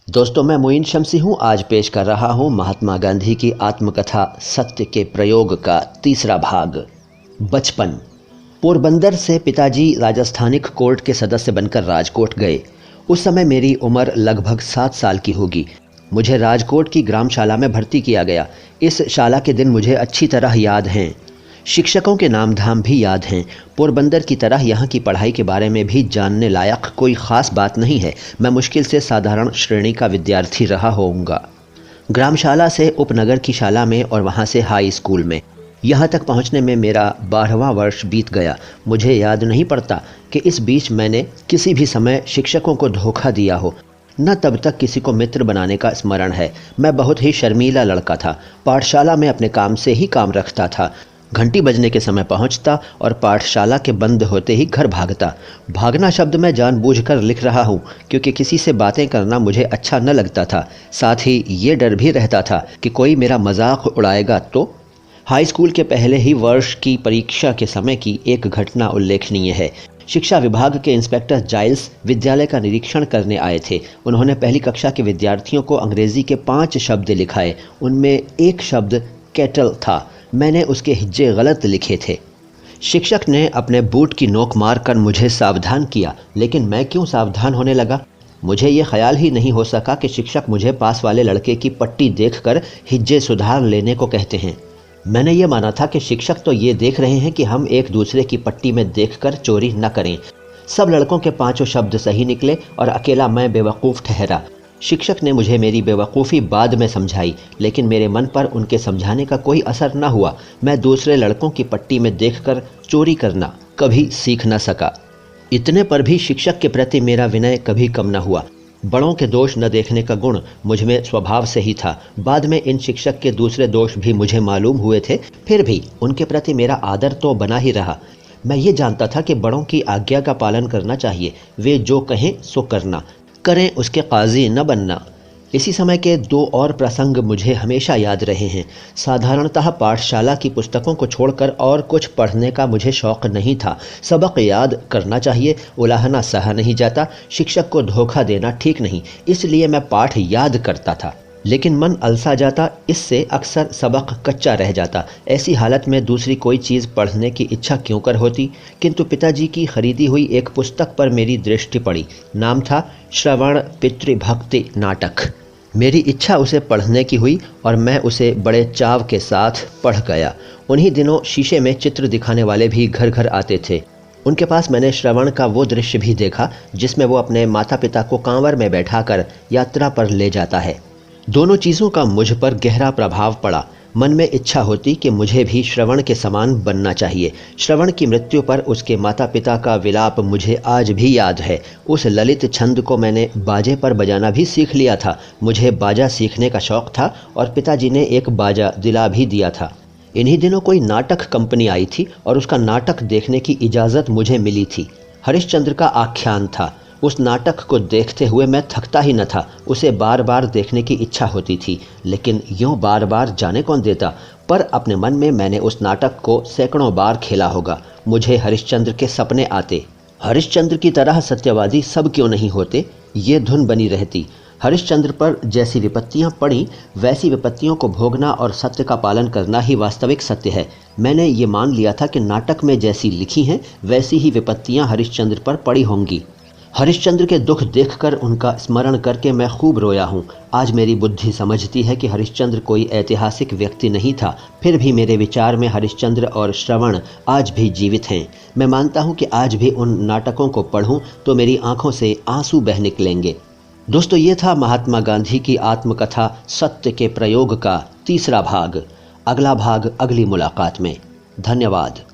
दोस्तों, मैं मोइन शम्सी हूँ। आज पेश कर रहा हूँ महात्मा गांधी की आत्मकथा सत्य के प्रयोग का तीसरा भाग। बचपन। पोरबंदर से पिताजी राजस्थानिक कोर्ट के सदस्य बनकर राजकोट गए। उस समय मेरी उम्र लगभग 7 साल की होगी। मुझे राजकोट की ग्रामशाला में भर्ती किया गया। इस शाला के दिन मुझे अच्छी तरह याद हैं। शिक्षकों के नाम धाम भी याद हैं। पोरबंदर की तरह यहाँ की पढ़ाई के बारे में भी जानने लायक कोई ख़ास बात नहीं है। मैं मुश्किल से साधारण श्रेणी का विद्यार्थी रहा होऊंगा। ग्रामशाला से उपनगर की शाला में और वहाँ से हाई स्कूल में। यहाँ तक पहुँचने में मेरा 12वां वर्ष बीत गया। मुझे याद नहीं पड़ता कि इस बीच मैंने किसी भी समय शिक्षकों को धोखा दिया हो, न तब तक किसी को मित्र बनाने का स्मरण है। मैं बहुत ही शर्मीला लड़का था। पाठशाला में अपने काम से ही काम रखता था। घंटी बजने के समय पहुंचता और पाठशाला के बंद होते ही घर भागता। भागना शब्द मैं जानबूझकर लिख रहा हूं, क्योंकि किसी से बातें करना मुझे अच्छा न लगता था। साथ ही ये डर भी रहता था कि कोई मेरा मजाक उड़ाएगा तो। हाई स्कूल के पहले ही वर्ष की परीक्षा के समय की एक घटना उल्लेखनीय है। शिक्षा विभाग के इंस्पेक्टर जाइल्स विद्यालय का निरीक्षण करने आए थे। उन्होंने पहली कक्षा के विद्यार्थियों को अंग्रेजी के 5 शब्द लिखाए। उनमें एक शब्द केटल था। मैंने उसके हिज्जे गलत लिखे थे। शिक्षक ने अपने बूट की नोक मारकर मुझे सावधान किया, लेकिन मैं क्यों सावधान होने लगा? मुझे ये ख्याल ही नहीं हो सका कि शिक्षक मुझे पास वाले लड़के की पट्टी देखकर हिज्जे सुधार लेने को कहते हैं। मैंने ये माना था कि शिक्षक तो ये देख रहे हैं कि हम एक दूसरे की पट्टी में देखकर चोरी न करें। सब लड़कों के 5 शब्द सही निकले और अकेला मैं बेवकूफ़ ठहरा। शिक्षक ने मुझे मेरी बेवकूफ़ी बाद में समझाई, लेकिन मेरे मन पर उनके समझाने का कोई असर न हुआ। मैं दूसरे लड़कों की पट्टी में देखकर चोरी करना कभी सीख न सका। इतने पर भी शिक्षक के प्रति मेरा विनय कभी कम न हुआ। बड़ों के दोष न देखने का गुण मुझ में स्वभाव से ही था। बाद में इन शिक्षक के दूसरे दोष भी मुझे मालूम हुए थे, फिर भी उनके प्रति मेरा आदर तो बना ही रहा। मैं ये जानता था कि बड़ों की आज्ञा का पालन करना चाहिए। वे जो कहें सो करना, करें उसके काजी न बनना। इसी समय के 2 और प्रसंग मुझे हमेशा याद रहे हैं। साधारणतः पाठशाला की पुस्तकों को छोड़कर और कुछ पढ़ने का मुझे शौक़ नहीं था। सबक याद करना चाहिए, उलाहना सहा नहीं जाता। शिक्षक को धोखा देना ठीक नहीं, इसलिए मैं पाठ याद करता था, लेकिन मन अलसा जाता। इससे अक्सर सबक कच्चा रह जाता। ऐसी हालत में दूसरी कोई चीज़ पढ़ने की इच्छा क्यों कर होती। किंतु पिताजी की खरीदी हुई एक पुस्तक पर मेरी दृष्टि पड़ी। नाम था श्रवण पितृभक्ति नाटक। मेरी इच्छा उसे पढ़ने की हुई और मैं उसे बड़े चाव के साथ पढ़ गया। उन्हीं दिनों शीशे में चित्र दिखाने वाले भी घर घर आते थे। उनके पास मैंने श्रवण का वो दृश्य भी देखा जिसमें वो अपने माता पिता को कांवर में बैठाकर यात्रा पर ले जाता है। दोनों चीज़ों का मुझ पर गहरा प्रभाव पड़ा। मन में इच्छा होती कि मुझे भी श्रवण के समान बनना चाहिए। श्रवण की मृत्यु पर उसके माता पिता का विलाप मुझे आज भी याद है। उस ललित छंद को मैंने बाजे पर बजाना भी सीख लिया था। मुझे बाजा सीखने का शौक़ था और पिताजी ने एक बाजा दिला भी दिया था। इन्हीं दिनों कोई नाटक कंपनी आई थी और उसका नाटक देखने की इजाज़त मुझे मिली थी। हरिश्चंद्र का आख्यान था। उस नाटक को देखते हुए मैं थकता ही न था। उसे बार बार देखने की इच्छा होती थी, लेकिन यूँ बार बार जाने कौन देता। पर अपने मन में मैंने उस नाटक को सैकड़ों बार खेला होगा। मुझे हरिश्चंद्र के सपने आते। हरिश्चंद्र की तरह सत्यवादी सब क्यों नहीं होते, ये धुन बनी रहती। हरिश्चंद्र पर जैसी विपत्तियां पड़ी, वैसी विपत्तियों को भोगना और सत्य का पालन करना ही वास्तविक सत्य है। मैंने ये मान लिया था कि नाटक में जैसी लिखी हैं वैसी ही विपत्तियां हरिश्चंद्र पर पड़ी होंगी। हरिश्चंद्र के दुख देखकर उनका स्मरण करके मैं खूब रोया हूँ। आज मेरी बुद्धि समझती है कि हरिश्चंद्र कोई ऐतिहासिक व्यक्ति नहीं था, फिर भी मेरे विचार में हरिश्चंद्र और श्रवण आज भी जीवित हैं। मैं मानता हूँ कि आज भी उन नाटकों को पढ़ूँ तो मेरी आंखों से आंसू बह निकलेंगे। दोस्तों, ये था महात्मा गांधी की आत्मकथा सत्य के प्रयोग का तीसरा भाग। अगला भाग अगली मुलाकात में। धन्यवाद।